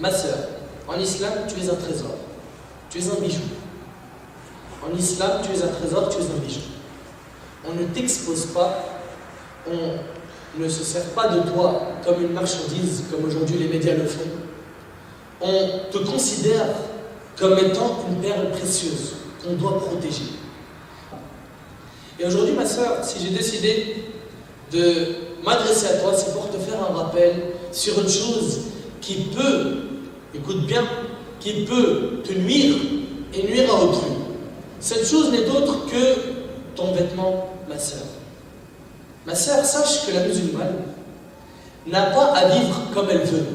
Ma sœur, en islam, tu es un trésor. Tu es un bijou. En islam, tu es un trésor, tu es un bijou. On ne t'expose pas, on ne se sert pas de toi comme une marchandise, comme aujourd'hui les médias le font. On te considère comme étant une perle précieuse qu'on doit protéger. Et aujourd'hui, ma sœur, si j'ai décidé de m'adresser à toi, c'est pour te faire un rappel sur une chose qui peut, écoute bien, qui peut te nuire et nuire à autrui. Cette chose n'est autre que ton vêtement, ma sœur. Ma sœur, sache que la musulmane n'a pas à vivre comme elle veut.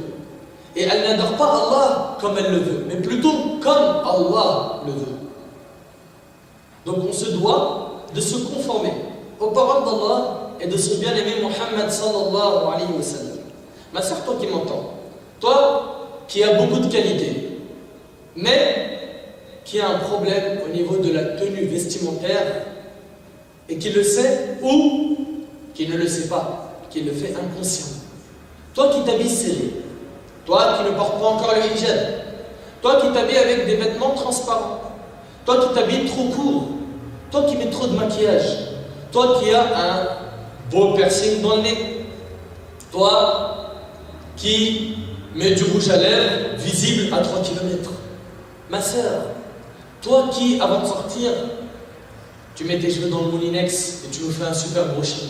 Et elle n'adore pas Allah comme elle le veut, mais plutôt comme Allah le veut. Donc on se doit de se conformer aux paroles d'Allah et de son bien-aimé Muhammad sallallahu alayhi wa sallam. Ma sœur, toi qui m'entends, toi qui as beaucoup de qualités, mais qui a un problème au niveau de la tenue vestimentaire et qui le sait ou qui ne le sait pas, qui le fait inconsciemment. Toi qui t'habilles serré, toi qui ne portes pas encore le hijab, toi qui t'habilles avec des vêtements transparents, toi qui t'habilles trop court, toi qui mets trop de maquillage, toi qui as un beau piercing dans le nez, toi qui mets du rouge à lèvres visible à 3 km. Ma sœur, toi qui, avant de sortir, tu mets tes cheveux dans le moulinex et tu nous fais un super brushing.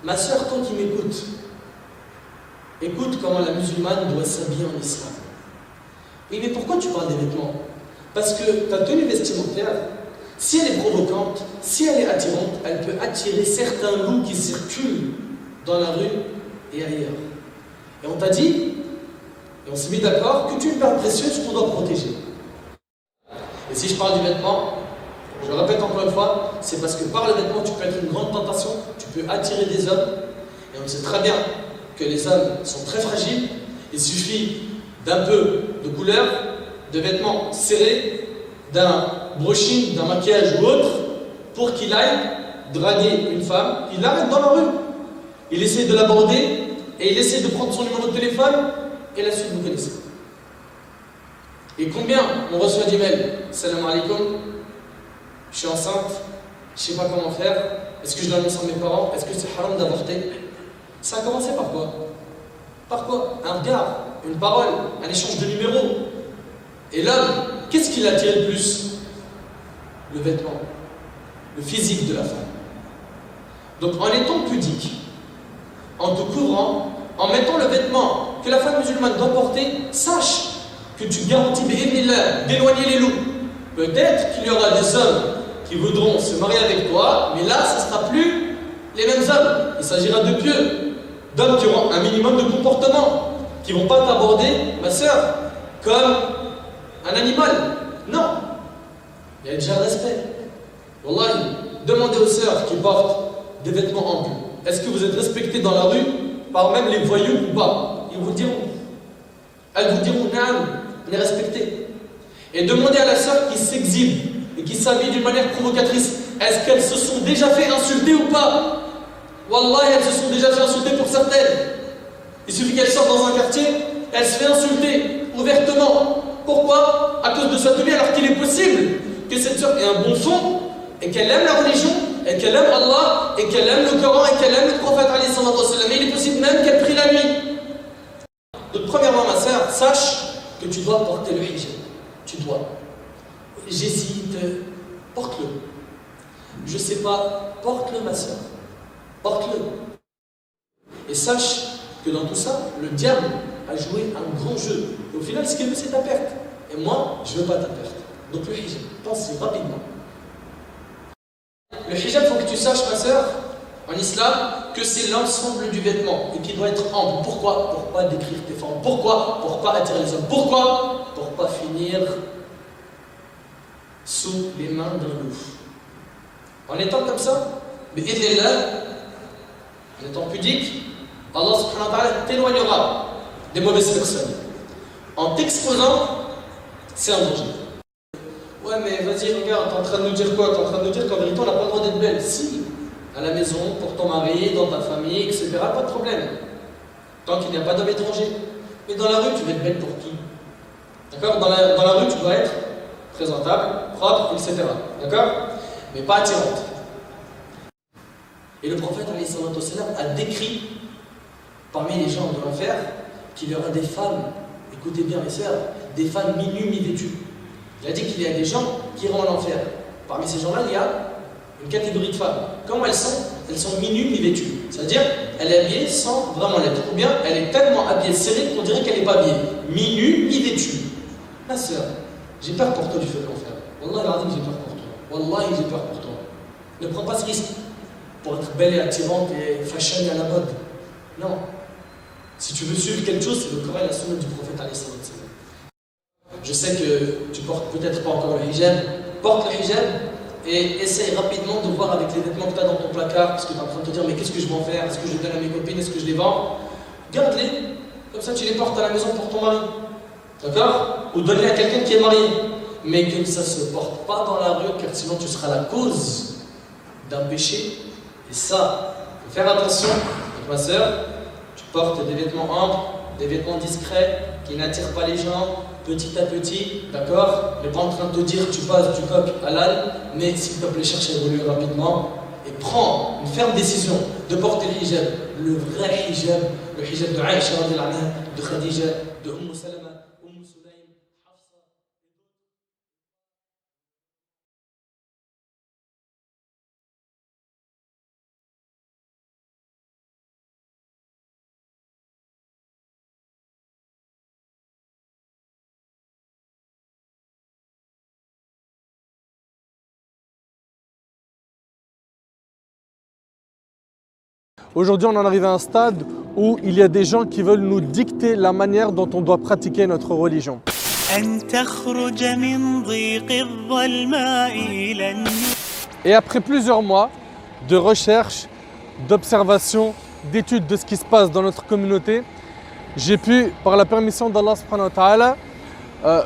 Ma sœur, toi qui m'écoutes, écoute comment la musulmane doit s'habiller en islam. Oui, mais pourquoi tu parles des vêtements? Parce que ta tenue vestimentaire, si elle est provocante, si elle est attirante, elle peut attirer certains loups qui circulent dans la rue et ailleurs. Et on t'a dit, et on s'est mis d'accord, que tu es une perle précieuse qu'on doit protéger. Et si je parle du vêtement, je répète encore une fois, c'est parce que par le vêtement, tu peux être une grande tentation, tu peux attirer des hommes, et on sait très bien que les hommes sont très fragiles, il suffit d'un peu de couleur, de vêtements serrés, d'un brushing, d'un maquillage ou autre, pour qu'il aille draguer une femme, il l'arrête dans la rue. Il essaie de l'aborder, et il essaie de prendre son numéro de téléphone, et la suite vous connaissez. Et combien on reçoit d'emails? Salam alaikum, je suis enceinte, je ne sais pas comment faire, est-ce que je dois annoncer à mes parents, est-ce que c'est haram d'avorter? Ça a commencé par quoi? Par quoi? Un regard, une parole, un échange de numéros. Et l'homme, qu'est-ce qui l'attire le plus? Le vêtement, le physique de la femme. Donc en étant pudique, en te couvrant, en mettant le vêtement que la femme musulmane doit porter, sache que tu garantis d'éloigner les loups. Peut-être qu'il y aura des hommes qui voudront se marier avec toi, mais là, ce ne sera plus les mêmes hommes. Il s'agira de pieux, d'hommes qui auront un minimum de comportement, qui ne vont pas t'aborder, ma sœur, comme un animal. Non. Il y a déjà le respect. Wallahi, demandez aux sœurs qui portent des vêtements amples. Est-ce que vous êtes respectés dans la rue par même les voyous ou pas? Ils vous diront. Elles vous diront, on est respecté. Et demandez à la sœur qui s'exhibe et qui s'habille d'une manière provocatrice, est-ce qu'elles se sont déjà fait insulter ou pas? Wallahi, elles se sont déjà fait insulter pour certaines. Il suffit qu'elles sortent dans un quartier, elles se fait insulter ouvertement. Pourquoi? À cause de sa tenue, alors qu'il est possible que cette sœur ait un bon fond et qu'elle aime la religion, et qu'elle aime Allah, et qu'elle aime le Coran, et qu'elle aime le prophète alayhi sallallahu alayhi wa sallam. Mais il est possible même qu'elle prie la nuit. Donc premièrement, ma sœur, sache que tu dois porter le hijab. Tu dois. J'hésite, porte-le. Je sais pas, porte-le, ma sœur. Porte-le. Et sache que dans tout ça, le diable a joué un grand jeu. Et au final, ce qu'il veut, c'est ta perte. Et moi, je veux pas ta perte. Donc le hijab, pense-y rapidement. Le hijab, il faut que tu saches, ma sœur, en islam, que c'est l'ensemble du vêtement et qui doit être ample. Pourquoi? Pour pas décrire tes formes. Pourquoi? Pour pas attirer les hommes. Pourquoi? Pour pas finir sous les mains d'un loup. En étant comme ça, mais en étant pudique, Allah subhanahu wa ta'ala t'éloignera des mauvaises personnes. En t'exposant, c'est un danger. Ouais, mais vas-y, regarde, t'es en train de nous dire quoi? T'es en train de nous dire qu'en vérité, on n'a pas le droit d'être belle. Si, à la maison, pour ton mari, dans ta famille, etc., pas de problème. Tant qu'il n'y a pas d'homme étranger. Mais dans la rue, tu vas être belle pour qui? D'accord? Dans la rue, tu dois être présentable, propre, etc. D'accord? Mais pas attirante. Et le prophète alayhi salatu wassalam, a décrit parmi les gens de l'enfer qu'il y aura des femmes, écoutez bien mes sœurs, des femmes mi-nues, mi-vêtues. Il a dit qu'il y a des gens qui iront en enfer. Parmi ces gens-là, il y a une catégorie de femmes. Comment elles sont? Elles sont mi-nues, mi-vêtues. C'est-à-dire, elle est habillée sans vraiment l'être. Ou bien, elle est tellement habillée serrée qu'on dirait qu'elle n'est pas habillée. Mi-nue, mi-vêtue. Ma sœur, j'ai peur pour toi du feu de l'enfer. Wallah al-azim, j'ai peur pour toi. Wallahi, j'ai peur pour toi. Ne prends pas ce risque pour être belle et attirante et fashion et à la mode. Non. Si tu veux suivre quelque chose, c'est le Coran et la Sunna du prophète alayhi salatu wassalam. Je sais que tu portes peut-être pas encore le hijab. Porte le hijab et essaye rapidement de voir avec les vêtements que tu as dans ton placard, parce que tu es en train de te dire mais qu'est-ce que je vais en faire? Est-ce que je les donne à mes copines? Est-ce que je les vends? Garde-les, comme ça tu les portes à la maison pour ton mari. D'accord? Ou donne-les à quelqu'un qui est marié. Mais que ça ne se porte pas dans la rue, car sinon tu seras la cause d'un péché. Et ça, il faut faire attention. Donc ma soeur, tu portes des vêtements amples, des vêtements discrets, qui n'attirent pas les gens, petit à petit, d'accord? Mais pas en train de te dire tu passes du coq à l'âne, mais s'il te plaît, cherche à évoluer rapidement et prends une ferme décision de porter le hijab, le vrai hijab, le hijab de Aïcha, de Khadija, de Salama, Sulaym, Hafsa. Aujourd'hui, on en arrive à un stade où il y a des gens qui veulent nous dicter la manière dont on doit pratiquer notre religion. Et après plusieurs mois de recherche, d'observation, d'études de ce qui se passe dans notre communauté, j'ai pu, par la permission d'Allah subhanahu wa ta'ala,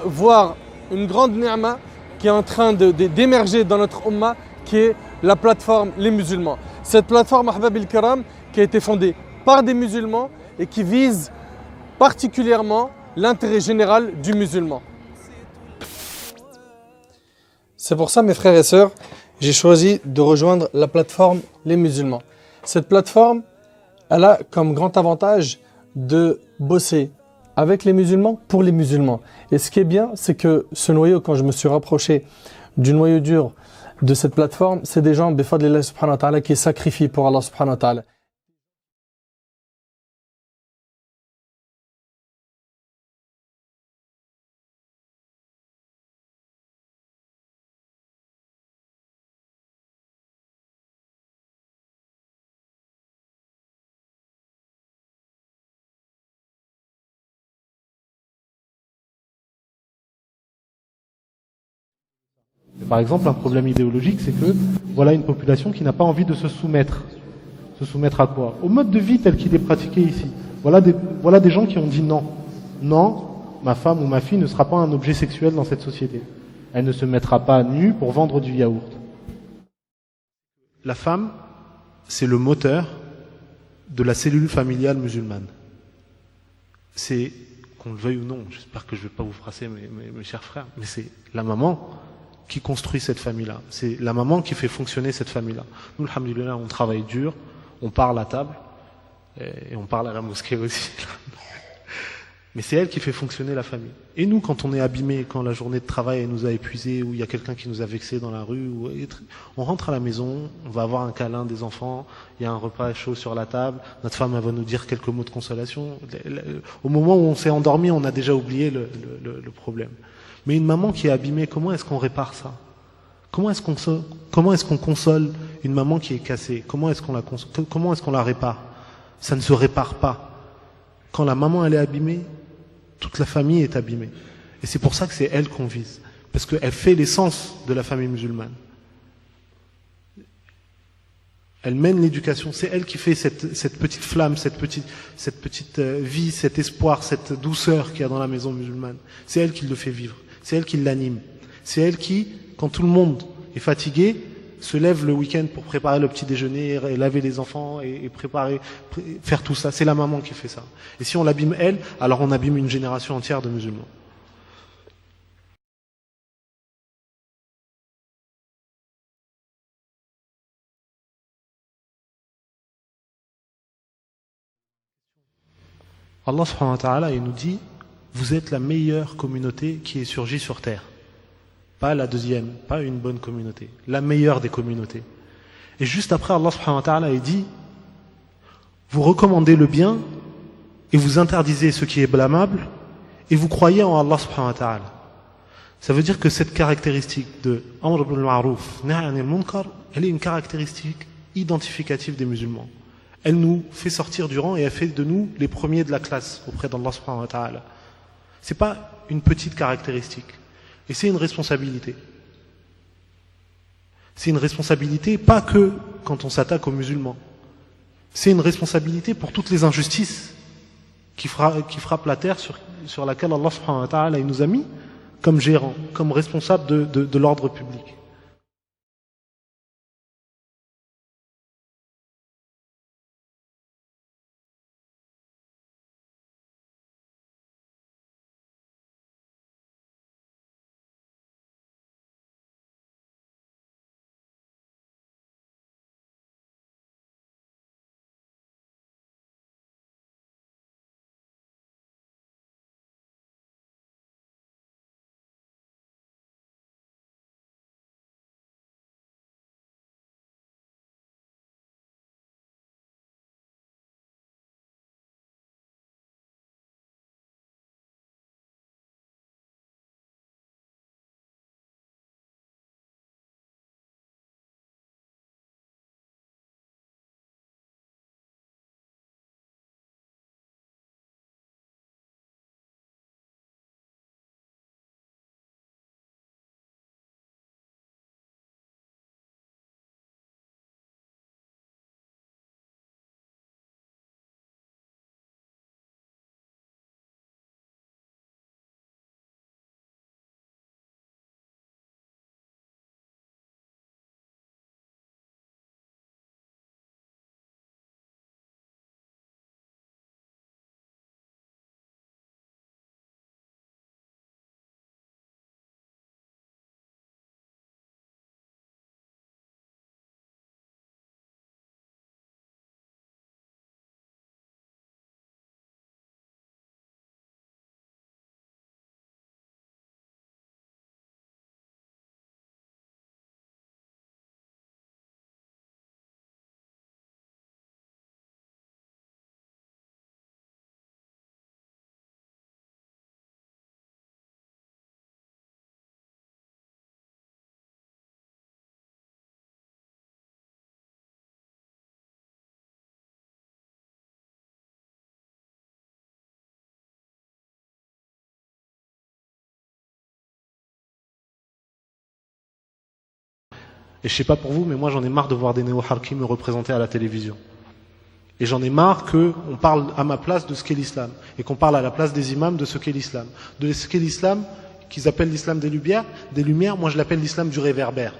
voir une grande ni'ma qui est en train d'émerger dans notre ummah, qui est la plateforme Les Musulmans. Cette plateforme Ahbab al-Kiram qui a été fondée par des musulmans et qui vise particulièrement l'intérêt général du musulman. C'est pour ça, mes frères et sœurs, j'ai choisi de rejoindre la plateforme Les Musulmans. Cette plateforme, elle a comme grand avantage de bosser avec les musulmans pour les musulmans. Et ce qui est bien, c'est que ce noyau, quand je me suis rapproché du noyau dur de cette plateforme, c'est des gens, bifadlillah subhanahu wa ta'ala, qui sacrifient pour Allah subhanahu wa ta'ala. Par exemple, un problème idéologique, c'est que voilà une population qui n'a pas envie de se soumettre. Se soumettre à quoi? Au mode de vie tel qu'il est pratiqué ici. Voilà des gens qui ont dit non. Non, ma femme ou ma fille ne sera pas un objet sexuel dans cette société. Elle ne se mettra pas nue pour vendre du yaourt. La femme, c'est le moteur de la cellule familiale musulmane. C'est, qu'on le veuille ou non, j'espère que je ne vais pas vous froisser mes chers frères, mais c'est la maman qui construit cette famille-là. C'est la maman qui fait fonctionner cette famille-là. Nous, alhamdoulilah, on travaille dur, on parle à table, et on parle à la mosquée aussi. Mais c'est elle qui fait fonctionner la famille. Et nous, quand on est abîmé, quand la journée de travail elle nous a épuisés, ou il y a quelqu'un qui nous a vexés dans la rue, on rentre à la maison, on va avoir un câlin des enfants, il y a un repas chaud sur la table, notre femme elle va nous dire quelques mots de consolation. Au moment où on s'est endormi, on a déjà oublié le problème. Mais une maman qui est abîmée, comment est-ce qu'on répare ça? Comment est-ce qu'on console une maman qui est cassée? Comment est-ce qu'on la répare? Ça ne se répare pas. Quand la maman elle est abîmée, toute la famille est abîmée. Et c'est pour ça que c'est elle qu'on vise. Parce qu'elle fait l'essence de la famille musulmane. Elle mène l'éducation. C'est elle qui fait cette petite flamme, cette petite vie, cet espoir, cette douceur qu'il y a dans la maison musulmane. C'est elle qui le fait vivre. C'est elle qui l'anime. C'est elle qui, quand tout le monde est fatigué, se lève le week-end pour préparer le petit déjeuner, et laver les enfants et faire tout ça. C'est la maman qui fait ça. Et si on l'abîme elle, alors on abîme une génération entière de musulmans. Allah subhanahu wa ta'ala, il nous dit, vous êtes la meilleure communauté qui est surgie sur terre. Pas la deuxième, pas une bonne communauté, la meilleure des communautés. Et juste après, Allah subhanahu wa ta'ala, il dit, vous recommandez le bien et vous interdisez ce qui est blâmable et vous croyez en Allah subhanahu wa ta'ala. Ça veut dire que cette caractéristique de Amr bil Ma'ruf, Nahy anil Munkar, elle est une caractéristique identificative des musulmans. Elle nous fait sortir du rang et elle fait de nous les premiers de la classe auprès d'Allah subhanahu wa ta'ala. C'est pas une petite caractéristique. Et c'est une responsabilité. C'est une responsabilité pas que quand on s'attaque aux musulmans. C'est une responsabilité pour toutes les injustices qui frappent la terre sur laquelle Allah subhanahu wa ta'ala il nous a mis comme gérant, comme responsable de l'ordre public. Et je sais pas pour vous, mais moi j'en ai marre de voir des néo-harkis me représenter à la télévision. Et j'en ai marre qu'on parle à ma place de ce qu'est l'islam. Et qu'on parle à la place des imams de ce qu'est l'islam. De ce qu'est l'islam, qu'ils appellent l'islam des lumières, moi je l'appelle l'islam du réverbère.